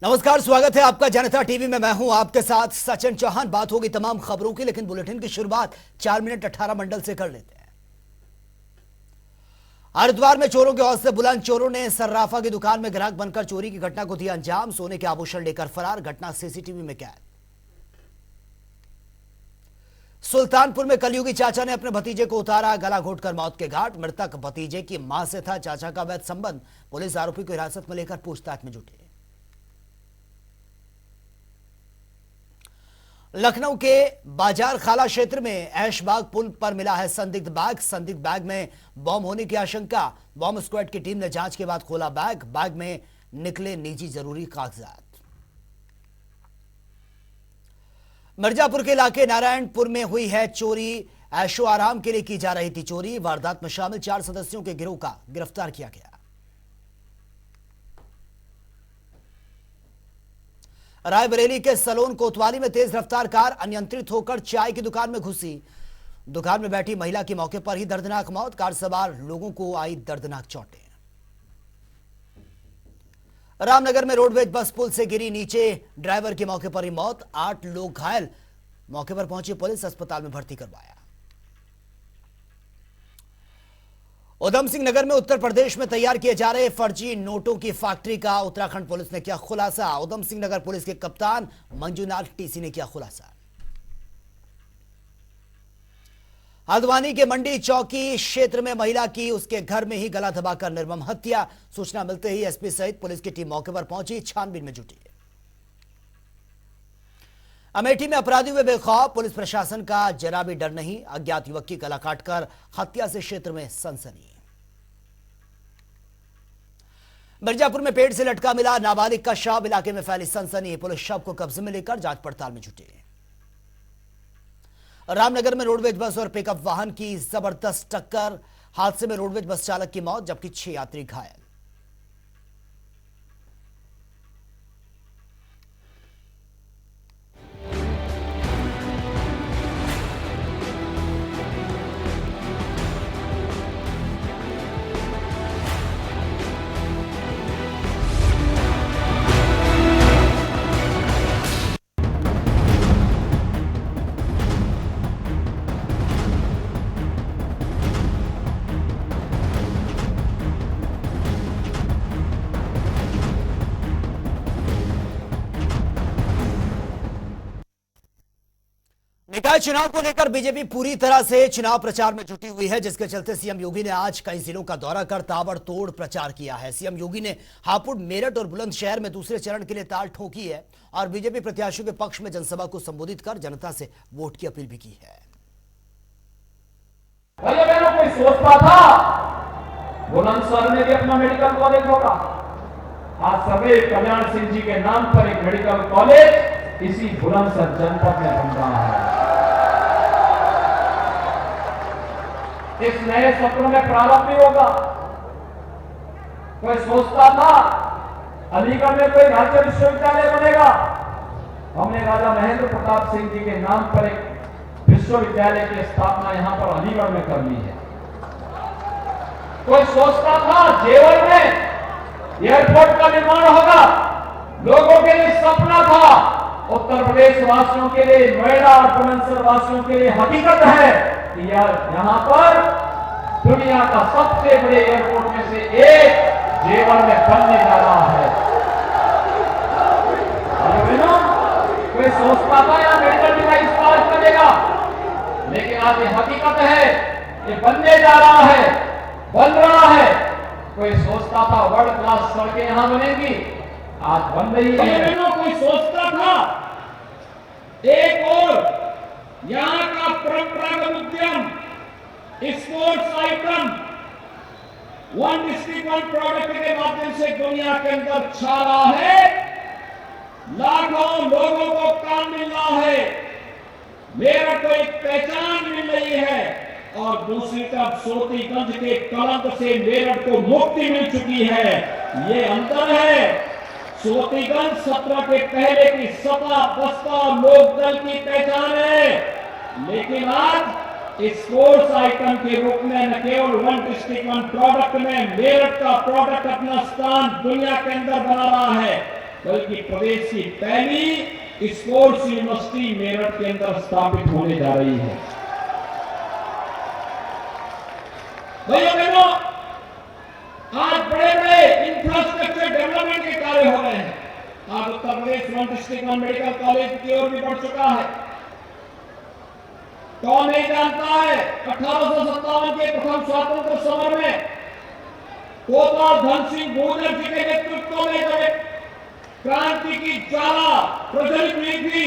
नमस्कार, स्वागत है आपका जनता टीवी में। मैं हूं आपके साथ सचिन चौहान। बात होगी तमाम खबरों की, लेकिन बुलेटिन की शुरुआत 4 मिनट 18 मंडल से कर लेते हैं। हरिद्वार में चोरों के हौसले बुलंद। चोरों ने सर्राफा की दुकान में ग्राहक बनकर चोरी की घटना को दिया अंजाम। सोने के आभूषण लेकर फरार, घटना सीसीटीवी में कैद। सुल्तानपुर में कलयुगी चाचा ने अपने भतीजे को उतारा गला घोटकर मौत के घाट। मृतक भतीजे की मां से था चाचा का वैध संबंध। पुलिस आरोपी को हिरासत में लेकर पूछताछ में जुटी। लखनऊ के बाजार खाला क्षेत्र में ऐशबाग पुल पर मिला है संदिग्ध बैग। संदिग्ध बैग में बॉम्ब होने की आशंका। बॉम्ब स्क्वाड की टीम ने जांच के बाद खोला बैग। बैग में निकले निजी जरूरी कागजात। मिर्जापुर के इलाके नारायणपुर में हुई है चोरी। ऐशो आराम के लिए की जा रही थी चोरी। वारदात में शामिल 4 सदस्यों के गिरोह का गिरफ्तार किया गया। रायबरेली के सलोन कोतवाली में तेज रफ्तार कार अनियंत्रित होकर चाय की दुकान में घुसी। दुकान में बैठी महिला की मौके पर ही दर्दनाक मौत। कार सवार लोगों को आई दर्दनाक चोटें। रामनगर में रोडवेज बस पुल से गिरी नीचे, ड्राइवर की मौके पर ही मौत। 8 लोग घायल। मौके पर पहुंची पुलिस, अस्पताल में भर्ती करवाया। उधम सिंह नगर में उत्तर प्रदेश में तैयार किए जा रहे फर्जी नोटों की फैक्ट्री का उत्तराखंड पुलिस ने किया खुलासा। उधम सिंह नगर पुलिस के कप्तान मंजूनाथ टीसी ने किया खुलासा। हल्द्वानी के मंडी चौकी क्षेत्र में महिला की उसके घर में ही गला दबाकर निर्मम हत्या। सूचना मिलते ही एसपी सहित पुलिस की टीम मौके पर पहुंची, छानबीन में जुटी। अमेठी में अपराधी हुए बेखौफ। पुलिस प्रशासन का जरा भी डर नहीं। अज्ञात युवक की गला काटकर हत्या से क्षेत्र में सनसनी। मिर्जापुर में पेड़ से लटका मिला नाबालिग का शव। इलाके में फैली सनसनी। पुलिस शव को कब्जे में लेकर जांच पड़ताल में जुटी। रामनगर में रोडवेज बस और पिकअप वाहन की जबरदस्त टक्कर। हादसे में रोडवेज बस चालक की मौत जबकि 6 यात्री घायल। निकाय चुनाव को लेकर बीजेपी पूरी तरह से चुनाव प्रचार में जुटी हुई है, जिसके चलते सीएम योगी ने आज कई जिलों का दौरा कर ताबड़तोड़ प्रचार किया है। सीएम योगी ने हापुड़, मेरठ और बुलंदशहर में दूसरे चरण के लिए ताल ठोकी है और बीजेपी प्रत्याशियों के पक्ष में जनसभा को संबोधित कर जनता से वोट की अपील भी की है। भैया बहनों, कोई सोचता था बुलंदशहर में भी अपना मेडिकल कॉलेज होगा? आज सभी कल्याण सिंह जी के नाम पर एक मेडिकल कॉलेज इसी बुलंदशहर जनपद में बन रहा है। इस नए सत्र में प्रारंभ भी होगा। कोई सोचता था अलीगढ़ में कोई राज्य विश्वविद्यालय बनेगा? हमने राजा महेंद्र प्रताप सिंह जी के नाम पर एक विश्वविद्यालय की स्थापना यहां पर अलीगढ़ में कर ली है। कोई सोचता था जेवर में एयरपोर्ट का निर्माण होगा? लोगों के लिए सपना था। उत्तर प्रदेश वासियों के लिए, नोएडा और बुलंदशहर वासियों के लिए हकीकत है कि यार यहां पर दुनिया का सबसे बड़े एयरपोर्ट में से एक जेवर में बनने जा रहा है। कोई सोचता था यहां मेडिकल डिवाइस पार्क बनेगा, लेकिन आज ये हकीकत है, ये बनने जा रहा है, बन रहा है। कोई सोचता था वर्ल्ड क्लास सड़कें यहां बनेंगी, आज बन रही है। कोई सोचता था एक और यहां का परंपरागत उद्यम sports item one district one product के माध्यम से दुनिया के अंदर छा रहा है, लाखों लोगों को काम मिल रहा है, मेरठ को एक पहचान मिल रही है और दूसरी तरफ सोतीगंज के कलंक से मेरठ को मुक्ति मिल चुकी है। ये अंतर है। सोतीगंज 17 के पहले की सपा बसपा लोकदल की पहचान है, लेकिन आज स्पोर्ट्स आइटम के रूप में न केवल वन डिस्ट्रिक्ट वन प्रोडक्ट में मेरठ का प्रोडक्ट अपना स्थान दुनिया के अंदर बना रहा है। बल्कि प्रदेश की पहली स्पोर्ट्स यूनिवर्सिटी मेरठ के अंदर स्थापित होने जा रही है। भैया बहनों, आज बड़े बड़े इंफ्रास्ट्रक्चर डेवलपमेंट के कार्य हो रहे हैं। आज Uttar Pradesh one district medical college की ओर भी बढ़ चुका है। कौन नहीं जानता है 1857 के प्रथम स्वतंत्र समर में कोतवाल धन सिंह भूजर जी के नेतृत्व में जब क्रांति की ज्वाला प्रज्वलित हुई थी,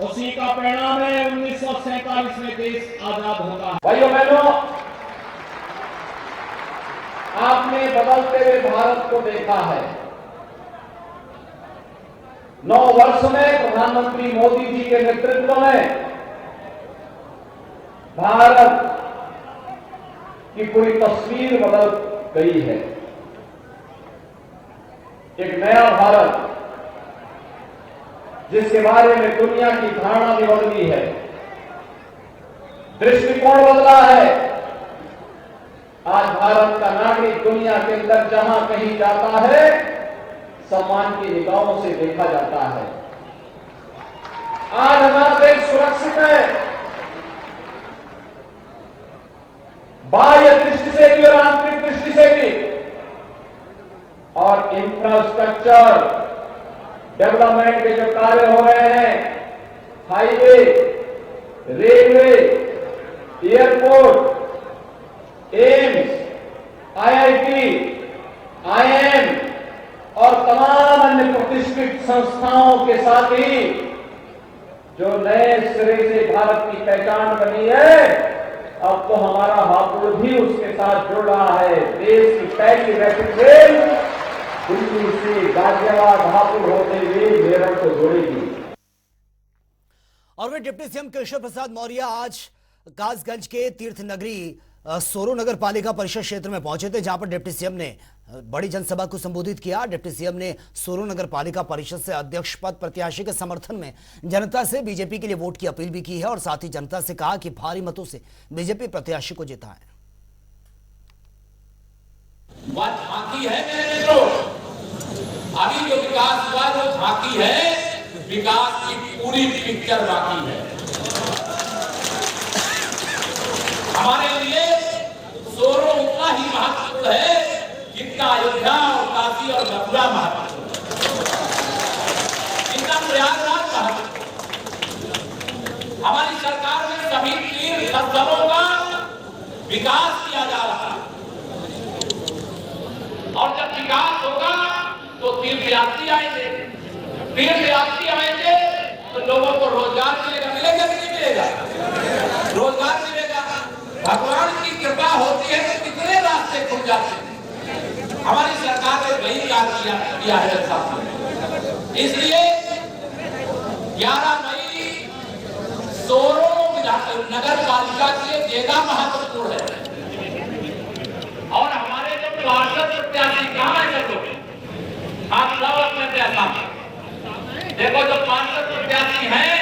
उसी का परिणाम है 1947 में देश आजाद होता है। भाइयों बहनों, आपने बदलते हुए भारत को देखा है। 9 वर्ष में प्रधानमंत्री मोदी जी के नेतृत्व में भारत की पूरी तस्वीर बदल गई है। एक नया भारत जिसके बारे में दुनिया की धारणा भी बदली है, दृष्टिकोण बदला है। आज भारत का नागरिक दुनिया के अंदर जहां कहीं जाता है, सम्मान की निगाहों से देखा जाता है। आज हमारा देश सुरक्षित है, बाह्य दृष्टि से भी और आंतरिक दृष्टि से भी। और इंफ्रास्ट्रक्चर डेवलपमेंट के जो कार्य हो रहे हैं, highway, railway, airport, AIIMS, IIT, IIM और तमाम अन्य प्रतिष्ठित संस्थाओं के साथ ही जो नए सिरे से भारत की पहचान बनी है, अब तो हमारा हापुड़ भी उसके साथ जुड़ रहा है। देश की पहली रैपिड रेल दिल्ली से गाजियाबाद हापुड़ होते हुए मेरठ को जोड़ेगी। और वे डिप्टी सीएम केशव प्रसाद मौर्य आज कासगंज के तीर्थ नगरी सोरो नगर पालिका परिषद क्षेत्र में पहुंचे थे, जहां पर डिप्टी सीएम ने बड़ी जनसभा को संबोधित किया। डिप्टी सीएम ने सोरो नगर पालिका परिषद से अध्यक्ष पद प्रत्याशी के समर्थन में जनता से बीजेपी के लिए वोट की अपील भी की है और साथ ही जनता से कहा कि भारी मतों से बीजेपी प्रत्याशी को जिताएं। बात झांकी है मेरे मित्रों, अभी जो विकास हुआ वो झांकी है, विकास की पूरी पिक्चर बाकी है। हमारे लिए सोरो उतना ही महत्वपूर्ण है जितना अयोध्या और काशी और मथुरा महत्वपूर्ण, जितना प्रयागराज महत्वपूर्ण। हमारी सरकार में सभी तीर्थ स्थलों का विकास किया जा रहा है और जब विकास होगा तो तीर्थयात्री आएंगे, तीर्थयात्री आएंगे तो लोगों को रोजगार मिलेगा। मिलेगा कि नहीं मिलेगा? रोजगार मिलेगा। भगवान की कृपा होती है तो कितने रास्ते खुल जाते हैं। हमारी सरकार ने वही कार्य किया है साहब। इसलिए 11 मई सोरो नगर पालिका के लिए ज्यादा महत्वपूर्ण है। और हमारे जो पार्षद प्रत्याशी कहाँ है लोग, आप सब अपने प्रत्याशी देखो, जो पार्षद प्रत्याशी हैं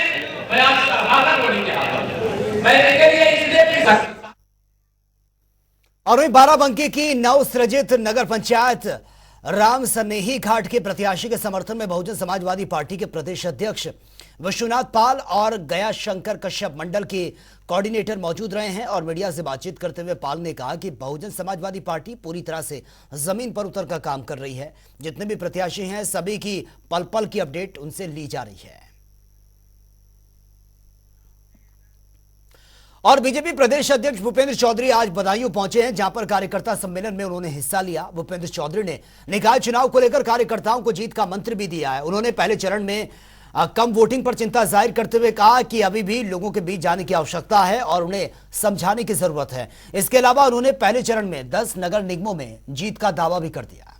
मैं आज सभागत होने के हाथ मैं इनके लिए इसलिए भी। और वहीं बाराबंकी की नवसृजित नगर पंचायत राम सनेही घाट के प्रत्याशी के समर्थन में बहुजन समाजवादी पार्टी के प्रदेश अध्यक्ष विश्वनाथ पाल और गया शंकर कश्यप मंडल के कोऑर्डिनेटर मौजूद रहे हैं। और मीडिया से बातचीत करते हुए पाल ने कहा कि बहुजन समाजवादी पार्टी पूरी तरह से जमीन पर उतर कर काम कर रही है। जितने भी प्रत्याशी हैं सभी की पल पल की अपडेट उनसे ली जा रही है। और बीजेपी प्रदेश अध्यक्ष भूपेंद्र चौधरी आज बदायूं पहुंचे हैं, जहां पर कार्यकर्ता सम्मेलन में उन्होंने हिस्सा लिया। भूपेंद्र चौधरी ने निकाय चुनाव को लेकर कार्यकर्ताओं को जीत का मंत्र भी दिया है। उन्होंने पहले चरण में कम वोटिंग पर चिंता जाहिर करते हुए कहा कि अभी भी लोगों के बीच जाने की आवश्यकता है और उन्हें समझाने की जरूरत है। इसके अलावा उन्होंने पहले चरण में 10 नगर निगमों में जीत का दावा भी कर दिया।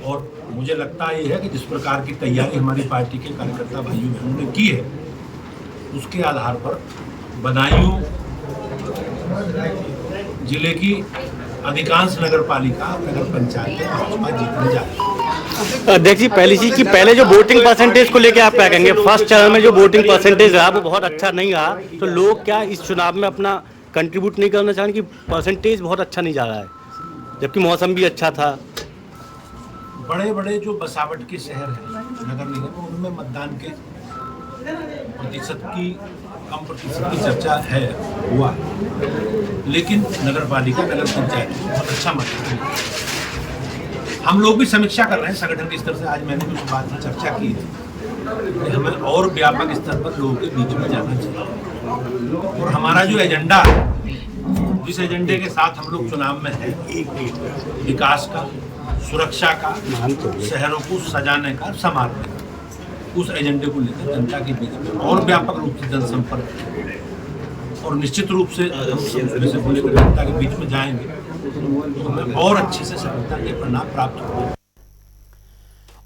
और मुझे लगता यह है कि जिस प्रकार की तैयारी हमारी पार्टी के कार्यकर्ता भाइयों बहनों ने की है, उसके आधार पर बदायूं जिले की अधिकांश नगर पालिका नगर पंचायतें भाजपा जीतने जा रही है। अध्यक्ष जी, पहली चीज कि पहले जो वोटिंग परसेंटेज को लेकर आप क्या कहेंगे? फर्स्ट चरण में जो वोटिंग परसेंटेज रहा वो बहुत अच्छा नहीं रहा, तो लोग क्या इस चुनाव में अपना कंट्रीब्यूट नहीं करना चाहेंगे कि परसेंटेज बहुत अच्छा नहीं जा रहा है, जबकि मौसम भी अच्छा था? बड़े बड़े जो बसावट के शहर हैं नगर निगम, उनमें मतदान के प्रतिशत की कम प्रतिशत की चर्चा है हुआ, लेकिन नगर पालिका नगर पंचायत बहुत अच्छा मतदान। हम लोग भी समीक्षा कर रहे हैं संगठन के स्तर से। आज मैंने उस बात की चर्चा की है कि हमें और व्यापक स्तर पर लोगों के बीच में जाना चाहिए, और हमारा जो एजेंडा है, जिस एजेंडे के साथ हम लोग चुनाव में हैं, विकास का, सुरक्षा का, शहरों को सजाने का, संवारने का, उस एजेंडे को लेकर जनता के बीच में और व्यापक रूप से जनसंपर्क, और निश्चित रूप से हम जनता के बीच में जाएंगे तो हमें और अच्छे से सफलता के परिणाम प्राप्त होंगे।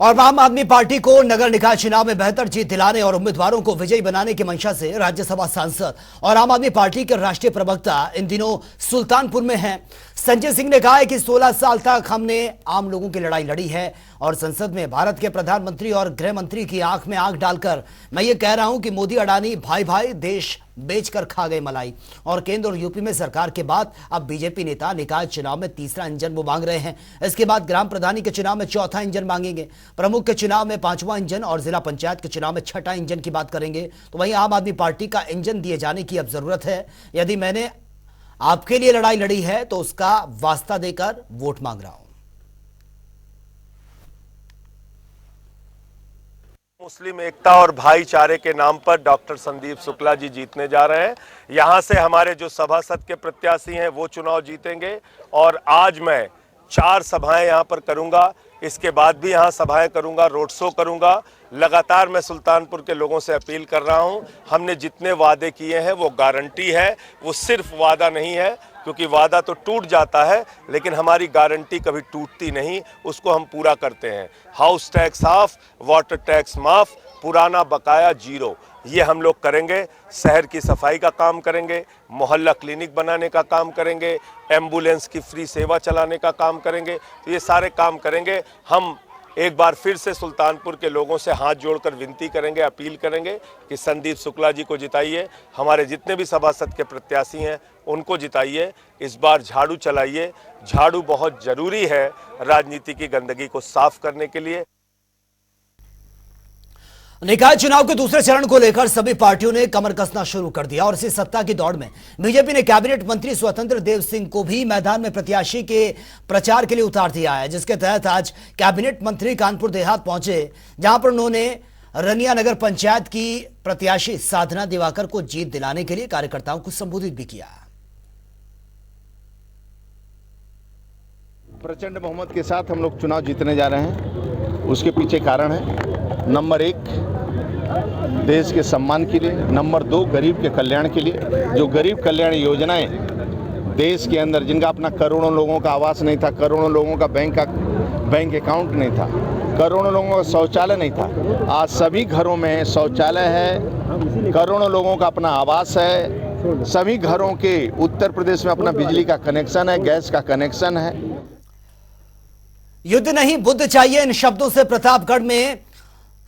और आम आदमी पार्टी को नगर निकाय चुनाव में बेहतर जीत दिलाने और उम्मीदवारों को विजयी बनाने की मंशा से राज्यसभा सांसद और आम आदमी पार्टी के राष्ट्रीय प्रवक्ता इन दिनों सुल्तानपुर में हैं। संजय सिंह ने कहा है कि 16 साल तक हमने आम लोगों की लड़ाई लड़ी है और संसद में भारत के प्रधानमंत्री और गृह मंत्री की आंख में आंख डालकर मैं ये कह रहा हूं कि मोदी अडानी भाई भाई देश बेचकर खा गए मलाई। और केंद्र और यूपी में सरकार के बाद अब बीजेपी नेता निकाय चुनाव में तीसरा इंजन वो मांग रहे हैं। इसके बाद ग्राम प्रधानी के चुनाव में चौथा इंजन मांगेंगे, प्रमुख के चुनाव में 5वां इंजन और जिला पंचायत के चुनाव में 6ठा इंजन की बात करेंगे। तो वहीं आम आदमी पार्टी का इंजन दिए जाने की अब जरूरत है। यदि मैंने आपके लिए लड़ाई लड़ी है तो उसका वास्ता देकर वोट मांग रहा हूं। मुस्लिम एकता और भाईचारे के नाम पर डॉक्टर संदीप शुक्ला जी जीतने जा रहे हैं। यहां से हमारे जो सभासद के प्रत्याशी हैं वो चुनाव जीतेंगे, और आज मैं 4 सभाएं यहां पर करूंगा। इसके बाद भी यहां सभाएं करूंगा, रोड शो करूंगा। लगातार मैं सुल्तानपुर के लोगों से अपील कर रहा हूं, हमने जितने वादे किए हैं वो गारंटी है, वो सिर्फ वादा नहीं है, क्योंकि वादा तो टूट जाता है लेकिन हमारी गारंटी कभी टूटती नहीं, उसको हम पूरा करते हैं। House tax half, water tax माफ, पुराना बकाया जीरो, ये हम लोग करेंगे। शहर की सफाई का काम करेंगे, मोहल्ला क्लिनिक बनाने का काम करेंगे, एम्बुलेंस की फ्री सेवा चलाने का काम करेंगे। तो ये सारे काम करेंगे। हम एक बार फिर से सुल्तानपुर के लोगों से हाथ जोड़कर विनती करेंगे, अपील करेंगे कि संदीप शुक्ला जी को जिताइए। हमारे जितने भी सभासद के प्रत्याशी हैं उनको जिताइए। इस बार झाड़ू चलाइए। झाड़ू बहुत जरूरी है राजनीति की गंदगी को साफ करने के लिए। निकाय चुनाव के दूसरे चरण को लेकर सभी पार्टियों ने कमर कसना शुरू कर दिया और इसी सत्ता की दौड़ में बीजेपी ने कैबिनेट मंत्री स्वतंत्र देव सिंह को भी मैदान में प्रत्याशी के प्रचार के लिए उतार दिया है, जिसके तहत आज कैबिनेट मंत्री कानपुर देहात पहुंचे, जहां पर उन्होंने रनिया नगर पंचायत की प्रत्याशी साधना दिवाकर को जीत दिलाने के लिए कार्यकर्ताओं को संबोधित भी किया। प्रचंड बहुमत के साथ हम लोग चुनाव जीतने जा रहे हैं। उसके पीछे कारण है, नंबर 1 देश के सम्मान के लिए, नंबर 2 गरीब के कल्याण के लिए। जो गरीब कल्याण योजनाएं देश के अंदर, जिनका अपना करोड़ों लोगों का आवास नहीं था, करोड़ों लोगों का बैंक अकाउंट नहीं था, करोड़ों लोगों का शौचालय नहीं था, आज सभी घरों में शौचालय है, करोड़ों लोगों का अपना आवास है, सभी घरों के उत्तर प्रदेश में अपना बिजली का कनेक्शन है, गैस का कनेक्शन है। युद्ध नहीं बुद्ध चाहिए, इन शब्दों से प्रतापगढ़ में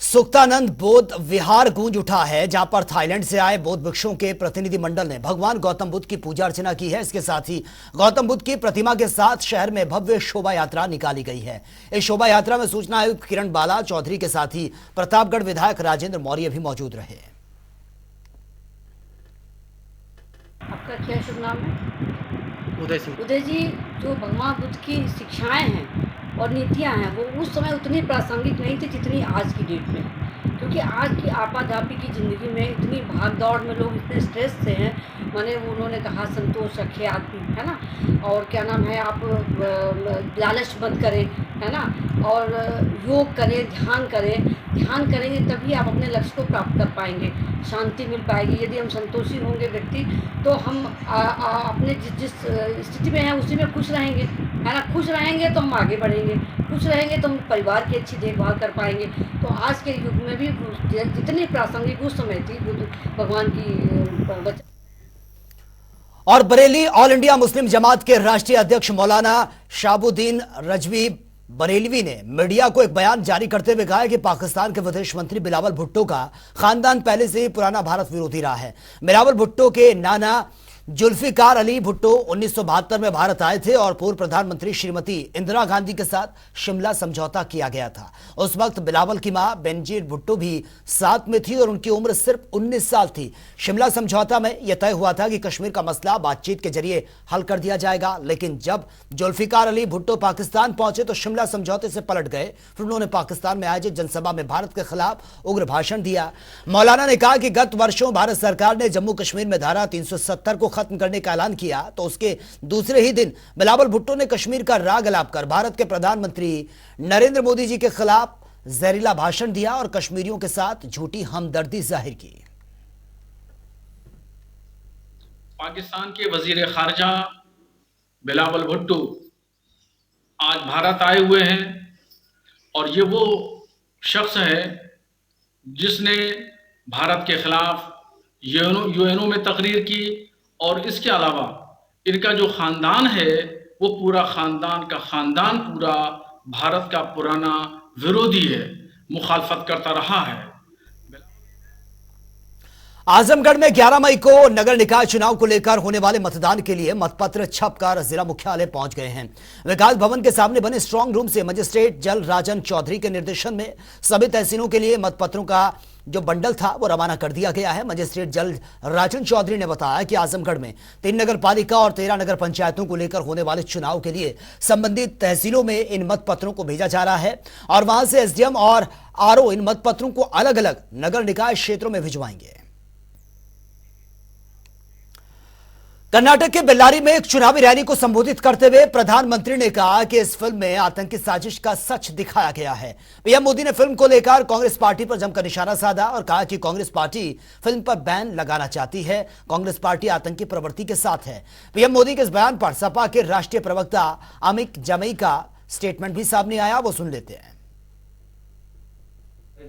सुक्तानंद बौद्ध विहार गूंज उठा है, जहां पर थाईलैंड से आए बौद्ध भिक्षुओं के प्रतिनिधि मंडल ने भगवान गौतम बुद्ध की पूजा अर्चना की है। इसके साथ ही गौतम बुद्ध की प्रतिमा के साथ शहर में भव्य शोभा यात्रा निकाली गई है। इस शोभा यात्रा में सूचना आयुक्त किरण बाला चौधरी के साथ ही प्रतापगढ़ विधायक राजेंद्र मौर्य भी मौजूद रहे। आपका क्या शुभ नाम है? उदय सिंह। उदय जी, जो भगवान बुद्ध की शिक्षाएं हैं और नीतियां हैं वो उस समय उतनी प्रासंगिक नहीं थी जितनी आज की डेट में, क्योंकि आज की आपाधापी की ज़िंदगी में इतनी भाग दौड़ में लोग इतने स्ट्रेस से हैं। माने उन्होंने कहा संतोष रखे आदमी, है ना, और क्या नाम है, आप लालच बंद करें, है ना, और योग करें, ध्यान करें। ध्यान करेंगे तभी आप अपने लक्ष्य को प्राप्त कर पाएंगे, शांति मिल पाएगी। यदि हम संतोषी होंगे व्यक्ति तो हम अपने जिस स्थिति में हैं उसी में खुश रहेंगे, है ना। खुश रहेंगे तो हम आगे बढ़ेंगे, खुश रहेंगे तो हम परिवार की अच्छी देखभाल कर पाएंगे। तो आज के युग में भी जितनी प्रासंगिक उस समय थी भगवान की। और बरेली ऑल इंडिया मुस्लिम जमात के राष्ट्रीय अध्यक्ष मौलाना शाहबुद्दीन रजवी बरेलवी ने मीडिया को एक बयान जारी करते हुए कहा है कि पाकिस्तान के विदेश मंत्री बिलावल भुट्टो का खानदान पहले से ही पुराना भारत विरोधी रहा है। बिलावल भुट्टो के नाना जुल्फिकार अली भुट्टो 1972 में भारत आए थे और पूर्व प्रधानमंत्री श्रीमती इंदिरा गांधी के साथ शिमला समझौता किया गया था। उस वक्त बिलावल की मां बेनजीर भुट्टो भी साथ में थी और उनकी उम्र सिर्फ 19 साल थी। शिमला समझौता में यह तय हुआ था कि कश्मीर का मसला बातचीत के जरिए हल कर दिया जाएगा, लेकिन जब जुल्फिकार अली भुट्टो पाकिस्तान पहुंचे तो शिमला समझौते से पलट गए। फिर उन्होंने पाकिस्तान में आयोजित जनसभा में भारत के खिलाफ उग्र भाषण दिया। मौलाना ने कहा कि गत वर्षों भारत सरकार ने जम्मू कश्मीर में धारा 370 को खत्म करने का ऐलान किया तो उसके दूसरे ही दिन बिलावल भुट्टो ने कश्मीर का राग अलाप कर भारत के प्रधानमंत्री नरेंद्र मोदी जी के खिलाफ जहरीला भाषण दिया और कश्मीरियों के साथ झूठी हमदर्दी जाहिर की। पाकिस्तान के वजीर खारजा बिलावल भुट्टो आज भारत आए हुए हैं और ये वो शख्स है जिसने भारत के खिलाफ यूएनओ में तकरीर की और इसके अलावा इनका जो खानदान है वो पूरा खानदान पूरा भारत का पुराना विरोधी है, मुखालफत करता रहा है। आजमगढ़ में 11 मई को नगर निकाय चुनाव को लेकर होने वाले मतदान के लिए मतपत्र छपकर जिला मुख्यालय पहुंच गए हैं। विकास भवन के सामने बने स्ट्रांग रूम से मजिस्ट्रेट जल राजन चौधरी के निर्देशन में सभी तहसीलों के लिए मतपत्रों का जो बंडल था वो रवाना कर दिया गया है। मजिस्ट्रेट जल राजन चौधरी ने बताया कि आजमगढ़ में 3 नगर पालिका और 13 नगर पंचायतों को लेकर होने वाले चुनाव के लिए संबंधित तहसीलों में इन मतपत्रों को भेजा जा रहा है और वहां से एसडीएम और आरओ इन मतपत्रों को अलग अलग नगर निकाय क्षेत्रों में भिजवाएंगे। कर्नाटक के बेल्लारी में एक चुनावी रैली को संबोधित करते हुए प्रधानमंत्री ने कहा कि इस फिल्म में आतंकी साजिश का सच दिखाया गया है। पीएम मोदी ने फिल्म को लेकर कांग्रेस पार्टी पर जमकर निशाना साधा और कहा कि कांग्रेस पार्टी फिल्म पर बैन लगाना चाहती है। कांग्रेस पार्टी आतंकी प्रवृत्ति के साथ है। पीएम मोदी के इस बयान पर सपा के राष्ट्रीय प्रवक्ता अमित जमई का स्टेटमेंट भी सामने आया, वो सुन लेते हैं।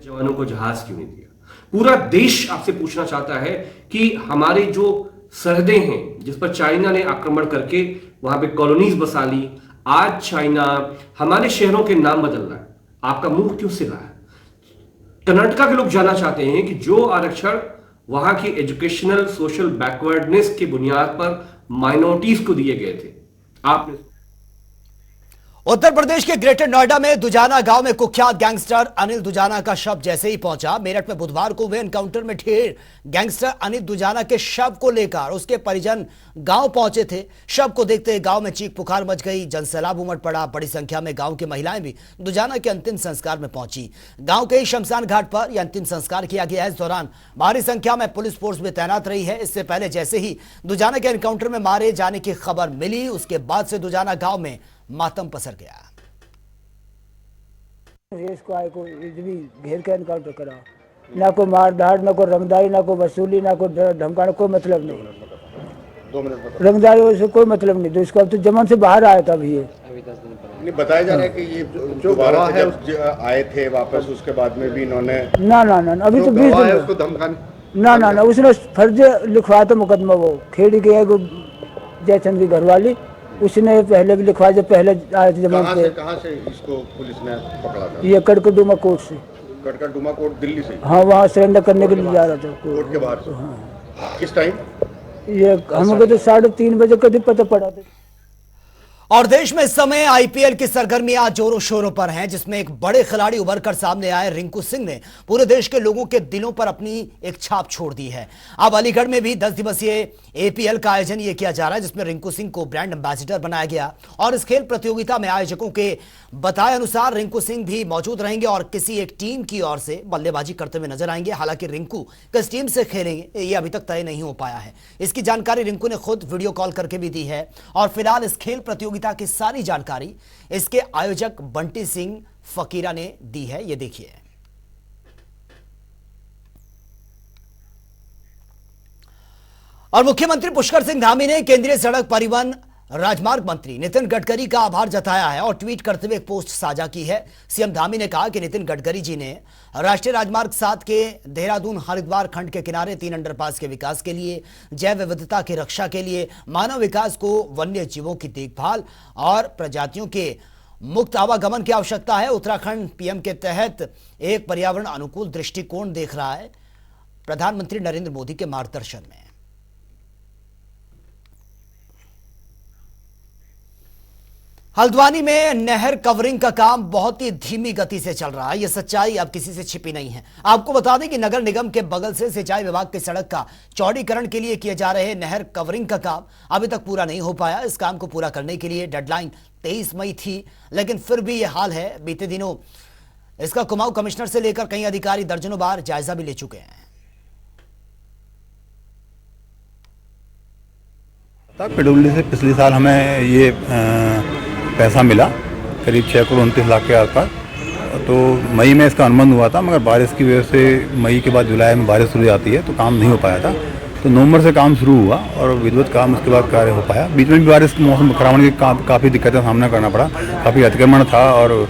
जवानों को जहाज क्यों नहीं दिया? पूरा देश आपसे पूछना चाहता है कि हमारे जो सरहदें हैं जिस पर चाइना ने आक्रमण करके वहां पे कॉलोनीज बसा ली, आज चाइना हमारे शहरों के नाम बदल रहा है, आपका मुंह क्यों सिला है? कर्नाटका के लोग जानना चाहते हैं कि जो आरक्षण वहां की एजुकेशनल सोशल बैकवर्डनेस की बुनियाद पर माइनॉरिटीज को दिए गए थे, आपने उत्तर प्रदेश के ग्रेटर नोएडा में दुजाना गांव में कुख्यात गैंगस्टर अनिल दुजाना का शव जैसे ही पहुंचा, मेरठ में बुधवार को हुए एनकाउंटर में ढेर गैंगस्टर अनिल दुजाना के शव को लेकर उसके परिजन गांव पहुंचे थे। शव को देखते ही गांव में चीख पुकार मच गई, जनसैलाब उमड़ पड़ा। बड़ी संख्या में गांव की महिलाएं भी दुजाना के अंतिम संस्कार में पहुंची। गांव के ही शमशान घाट पर यह अंतिम संस्कार किया गया है। इस दौरान भारी संख्या में पुलिस फोर्स भी तैनात रही है। इससे पहले जैसे ही दुजाना के एनकाउंटर में मारे जाने की खबर मिली, उसके बाद से दुजाना गांव में मातम पसर गया। रेस को आए को भी घेर के एनकाउंटर करा, ना को मार धाड़, ना को रंगदारी, ना को वसूली, ना को धमकाने, कोई मतलब नहीं। रंगदारी से कोई मतलब नहीं। इसको अब तो जमान से बाहर आया था अभी ये नहीं बताया जा रहा है कि ये जो गवाह है आए थे वापस, उसके बाद में भी इन्होंने ना अभी तो 20 दिन उसको धमकाने ना उसने फर्ज लिखवाया था मुकदमा। वो खेड़ी के जयचंद की घरवाली, उसने पहले भी लिखवाया जब पहले आए थे जमान से। कहाँ से इसको पुलिस ने पकड़ा था? ये कड़कड़डूमा कोर्ट से। कड़कड़डूमा कोर्ट दिल्ली से? हाँ, वहाँ सरेंडर करने के लिए जा रहा था कोर्ट के बाहर से। हाँ। किस टाइम? ये हमको तो 3:30 बजे कभी पता पड़ा था। और देश में इस समय आईपीएल की सरगर्मियां जोरों शोरों पर हैं, जिसमें एक बड़े खिलाड़ी उभर कर सामने आए रिंकू सिंह ने पूरे देश के लोगों के दिलों पर अपनी एक छाप छोड़ दी है। अब अलीगढ़ में भी 10 दिवसीय एपीएल का आयोजन यह किया जा रहा है, जिसमें रिंकू सिंह को ब्रांड एम्बेसडर बनाया गया और इस खेल प्रतियोगिता में आयोजकों के बताए अनुसार रिंकू सिंह भी मौजूद रहेंगे और किसी एक टीम की ओर से बल्लेबाजी करते हुए नजर आएंगे। हालांकि रिंकू किस टीम से खेलेंगे ये अभी तक तय नहीं हो पाया है। इसकी जानकारी रिंकू ने खुद वीडियो कॉल करके भी दी है और फिलहाल इस खेल प्रतियोगिता की सारी जानकारी इसके आयोजक बंटी सिंह फकीरा ने दी है। ये देखिए। और मुख्यमंत्री पुष्कर सिंह धामी ने केंद्रीय सड़क परिवहन राजमार्ग मंत्री नितिन गडकरी का आभार जताया है और ट्वीट करते हुए एक पोस्ट साझा की है। सीएम धामी ने कहा कि नितिन गडकरी जी ने राष्ट्रीय राजमार्ग 7 के देहरादून हरिद्वार खंड के किनारे 3 अंडरपास के विकास के लिए, जैव विविधता की रक्षा के लिए, मानव विकास को, वन्य जीवों की देखभाल और प्रजातियों के मुक्त आवागमन की आवश्यकता है। उत्तराखंड पीएम के तहत एक पर्यावरण अनुकूल दृष्टिकोण देख रहा है प्रधानमंत्री नरेंद्र मोदी के मार्गदर्शन में। हल्द्वानी में नहर कवरिंग का काम बहुत ही धीमी गति से चल रहा है। यह सच्चाई अब किसी से छिपी नहीं है। आपको बता दें कि नगर निगम के बगल से सिंचाई विभाग की सड़क का चौड़ीकरण के लिए किए जा रहे नहर कवरिंग का काम अभी तक पूरा नहीं हो पाया। इस काम को पूरा करने के लिए डेडलाइन 23 मई थी, लेकिन फिर भी यह हाल है। बीते दिनों इसका कुमाऊं कमिश्नर से लेकर कई अधिकारी दर्जनों बार जायजा भी ले चुके हैं। पीडब्ल्यूडी से पिछले साल हमें ये पैसा मिला करीब 6 करोड़ 29 लाख के आसपास। तो मई में इसका अनुबंध हुआ था, मगर बारिश की वजह से मई के बाद जुलाई में बारिश शुरू हो जाती है तो काम नहीं हो पाया था। तो नवंबर से काम शुरू हुआ और विधिवत काम उसके बाद कार्य हो पाया। बीच में भी बारिश के मौसम खराब होने की काफ़ी दिक्कतें का सामना करना पड़ा। काफ़ी अतिक्रमण था और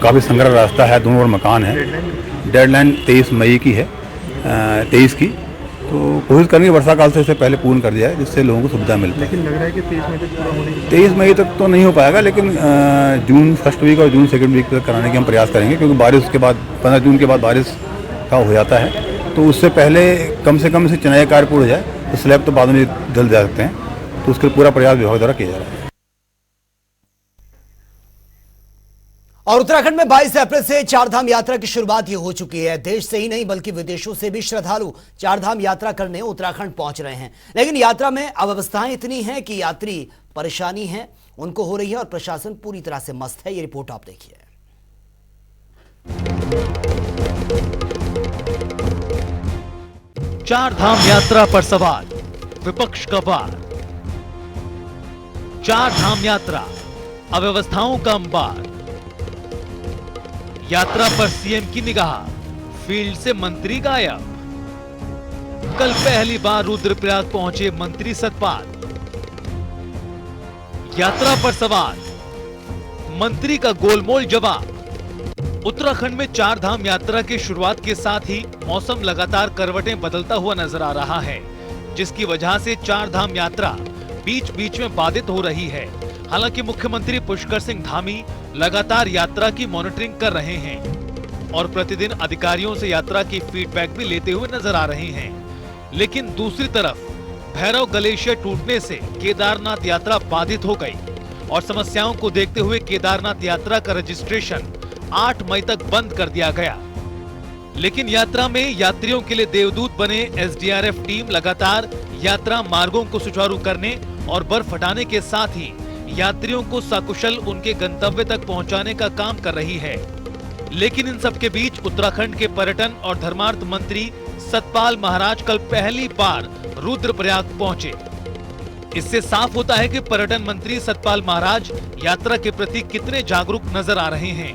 काफ़ी संग्रह रास्ता है, दोनों ओर मकान है। डेडलाइन 23 मई की है, 23 की। तो कोशिश करेंगे वर्षा काल से इसे पहले पूर्ण कर दिया है, जिससे लोगों को सुविधा मिलती है। लेकिन लग रहा है कि 23 मई तक पूरा होने 23 मई तक तो नहीं हो पाएगा, लेकिन जून फर्स्ट वीक और जून सेकंड वीक तक कराने के हम प्रयास करेंगे, क्योंकि बारिश के बाद 15 जून के बाद बारिश का हो जाता है। तो उससे पहले कम से कम इसे चिनाई कार्य पूर्ण हो जाए तो स्लैब तो बाद में डल जा सकते हैं। तो उसके पूरा प्रयास विभाग द्वारा किया जा रहा है। और उत्तराखंड में 22 अप्रैल से चारधाम यात्रा की शुरुआत ही हो चुकी है। देश से ही नहीं बल्कि विदेशों से भी श्रद्धालु चारधाम यात्रा करने उत्तराखंड पहुंच रहे हैं। लेकिन यात्रा में अव्यवस्थाएं इतनी हैं कि यात्री परेशानी है उनको हो रही है और प्रशासन पूरी तरह से मस्त है। ये रिपोर्ट आप देखिए। चारधाम यात्रा पर सवाल, विपक्ष का वार। चारधाम यात्रा, अव्यवस्थाओं का अंबार। यात्रा पर सीएम की निगाह, फील्ड से मंत्री गायब। कल पहली बार रुद्रप्रयाग पहुंचे मंत्री सतपाल। यात्रा पर सवाल, मंत्री का गोलमोल जवाब। उत्तराखंड में चारधाम यात्रा की शुरुआत के साथ ही मौसम लगातार करवटें बदलता हुआ नजर आ रहा है, जिसकी वजह से चारधाम यात्रा बीच बीच में बाधित हो रही है। हालांकि मुख्यमंत्री पुष्कर सिंह धामी लगातार यात्रा की मॉनिटरिंग कर रहे हैं और प्रतिदिन अधिकारियों से यात्रा की फीडबैक भी लेते हुए नजर आ रहे हैं। लेकिन दूसरी तरफ भैरव ग्लेशियर टूटने से केदारनाथ यात्रा बाधित हो गई और समस्याओं को देखते हुए केदारनाथ यात्रा का रजिस्ट्रेशन 8 मई तक बंद कर दिया गया। लेकिन यात्रा में यात्रियों के लिए देवदूत बने एसडीआरएफ टीम लगातार यात्रा मार्गों को सुचारू करने और बर्फ हटाने के साथ ही यात्रियों को सकुशल उनके गंतव्य तक पहुंचाने का काम कर रही है। लेकिन इन सब के बीच उत्तराखंड के पर्यटन और धर्मार्थ मंत्री सतपाल महाराज कल पहली बार रुद्रप्रयाग पहुंचे। इससे साफ होता है कि पर्यटन मंत्री सतपाल महाराज यात्रा के प्रति कितने जागरूक नजर आ रहे हैं।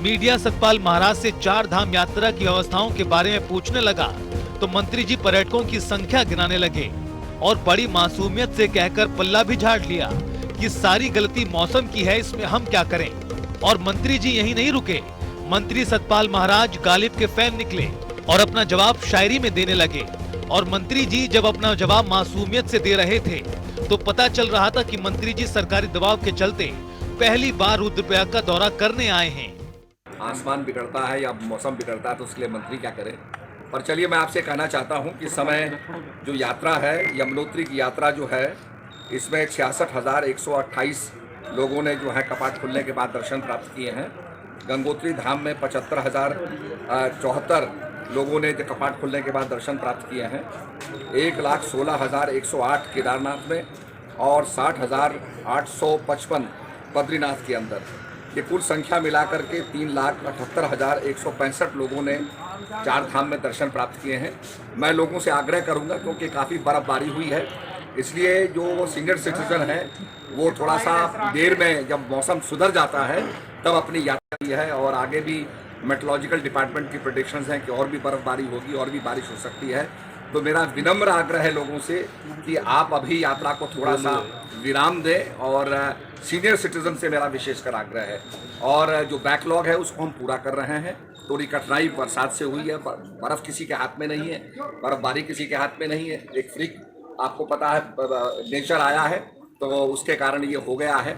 मीडिया सतपाल महाराज से चारधाम यात्रा की व्यवस्थाओं के बारे में पूछने लगा तो मंत्री जी पर्यटकों की संख्या गिनाने लगे और बड़ी मासूमियत से कहकर पल्ला भी झाड़ लिया कि सारी गलती मौसम की है, इसमें हम क्या करें। और मंत्री जी यहीं नहीं रुके। मंत्री सतपाल महाराज गालिब के फैन निकले और अपना जवाब शायरी में देने लगे। और मंत्री जी जब अपना जवाब मासूमियत से दे रहे थे तो पता चल रहा था कि मंत्री जी सरकारी दबाव के चलते पहली बार रुद्रप्रयाग का दौरा करने आए हैं। आसमान बिगड़ता है या मौसम बिगड़ता है तो उसके लिए मंत्री क्या करे। पर चलिए मैं आपसे कहना चाहता हूं कि समय जो यात्रा है, यमुनोत्री की यात्रा जो है, इसमें 66,128 लोगों ने जो है कपाट खुलने के बाद दर्शन प्राप्त किए हैं। गंगोत्री धाम में 75,074 लोगों ने कपाट खुलने के बाद दर्शन प्राप्त किए हैं। 1,16,108 केदारनाथ में और 60,855 बद्रीनाथ के अंदर। ये कुल संख्या मिलाकर के 3,78,165 लोगों ने चारधाम में दर्शन प्राप्त किए हैं। मैं लोगों से आग्रह करूंगा, क्योंकि काफ़ी बर्फबारी हुई है, इसलिए जो सीनियर सिटीजन हैं वो थोड़ा सा देर में जब मौसम सुधर जाता है तब अपनी यात्रा की है। और आगे भी मेट्रोलॉजिकल डिपार्टमेंट की प्रेडिक्शंस हैं कि और भी बर्फबारी होगी और भी बारिश हो सकती है। तो मेरा विनम्र आग्रह है लोगों से कि आप अभी यात्रा को थोड़ा सा विराम दें। और सीनियर सिटीजन से मेरा विशेषकर आग्रह है। और जो बैकलॉग है उसको हम पूरा कर रहे हैं। थोड़ी कठिनाई बरसात से हुई है, बर्फ़ किसी के हाथ में नहीं है, बर्फबारी किसी के हाथ में नहीं है। एक फ्रीक आपको पता है नेचर आया है तो उसके कारण ये हो गया है।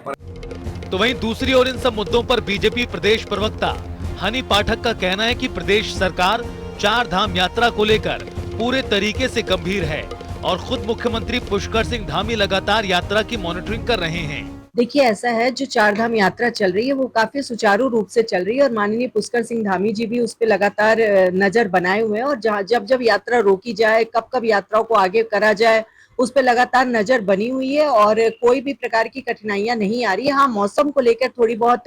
तो वहीं दूसरी ओर इन सब मुद्दों पर बीजेपी प्रदेश प्रवक्ता हनी पाठक का कहना है कि प्रदेश सरकार चारधाम यात्रा को लेकर पूरे तरीके से गंभीर है और खुद मुख्यमंत्री पुष्कर सिंह धामी लगातार यात्रा की मॉनिटरिंग कर रहे हैं। देखिए ऐसा है, जो चारधाम यात्रा चल रही है वो काफी सुचारू रूप से चल रही है और माननीय पुष्कर सिंह धामी जी भी उस पर लगातार नजर बनाए हुए हैं और जहाँ जब जब यात्रा रोकी जाए, कब कब यात्राओं को आगे करा जाए, उस पर लगातार नजर बनी हुई है और कोई भी प्रकार की कठिनाइयां नहीं आ रही है। हाँ, मौसम को लेकर थोड़ी बहुत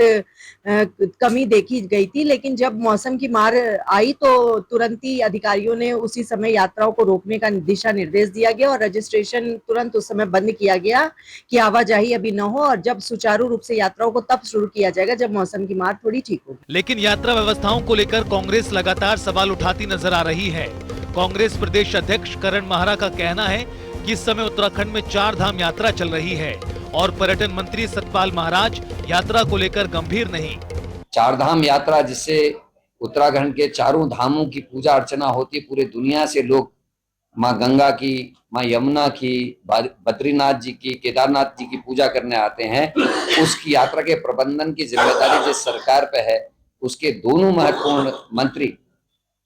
कमी देखी गई थी, लेकिन जब मौसम की मार आई तो तुरंत ही अधिकारियों ने उसी समय यात्राओं को रोकने का दिशा निर्देश दिया गया और रजिस्ट्रेशन तुरंत उस समय बंद किया गया कि आवाजाही अभी न हो और जब सुचारू रूप से यात्राओं को तब शुरू किया जाएगा जब मौसम की मार थोड़ी ठीक होगी। लेकिन यात्रा व्यवस्थाओं को लेकर कांग्रेस लगातार सवाल उठाती नजर आ रही है। कांग्रेस प्रदेश अध्यक्ष करण माहरा का कहना है कि इस समय उत्तराखंड में 4 धाम यात्रा चल रही है और पर्यटन मंत्री सतपाल महाराज यात्रा को लेकर गंभीर नहीं। 4 धाम यात्रा जिससे उत्तराखंड के चारों धामों की पूजा अर्चना होती है, पूरे दुनिया से लोग माँ गंगा की, माँ यमुना की, बद्रीनाथ जी की, केदारनाथ जी की पूजा करने आते हैं। उसकी यात्रा के प्रबंधन की जिम्मेदारी जिस सरकार पे है, उसके दोनों महत्वपूर्ण मंत्री,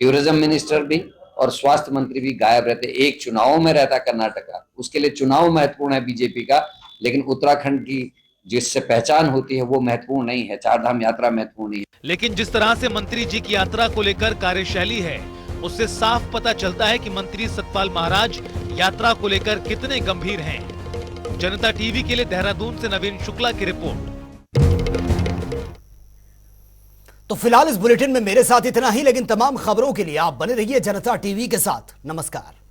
टूरिज्म मिनिस्टर भी और स्वास्थ्य मंत्री भी गायब रहते। एक चुनावों में रहता कर्नाटका, उसके लिए चुनाव महत्वपूर्ण है बीजेपी का, लेकिन उत्तराखंड की जिससे पहचान होती है वो महत्वपूर्ण नहीं है। 4 धाम यात्रा महत्वपूर्ण नहीं है। लेकिन जिस तरह से मंत्री जी की यात्रा को लेकर कार्यशैली है, उससे साफ पता चलता है कि मंत्री सतपाल महाराज यात्रा को लेकर कितने गंभीर हैं। जनता टीवी के लिए देहरादून से नवीन शुक्ला की रिपोर्ट। तो फिलहाल इस बुलेटिन में मेरे साथ इतना ही, लेकिन तमाम खबरों के लिए आप बने रहिए जनता टीवी के साथ। नमस्कार।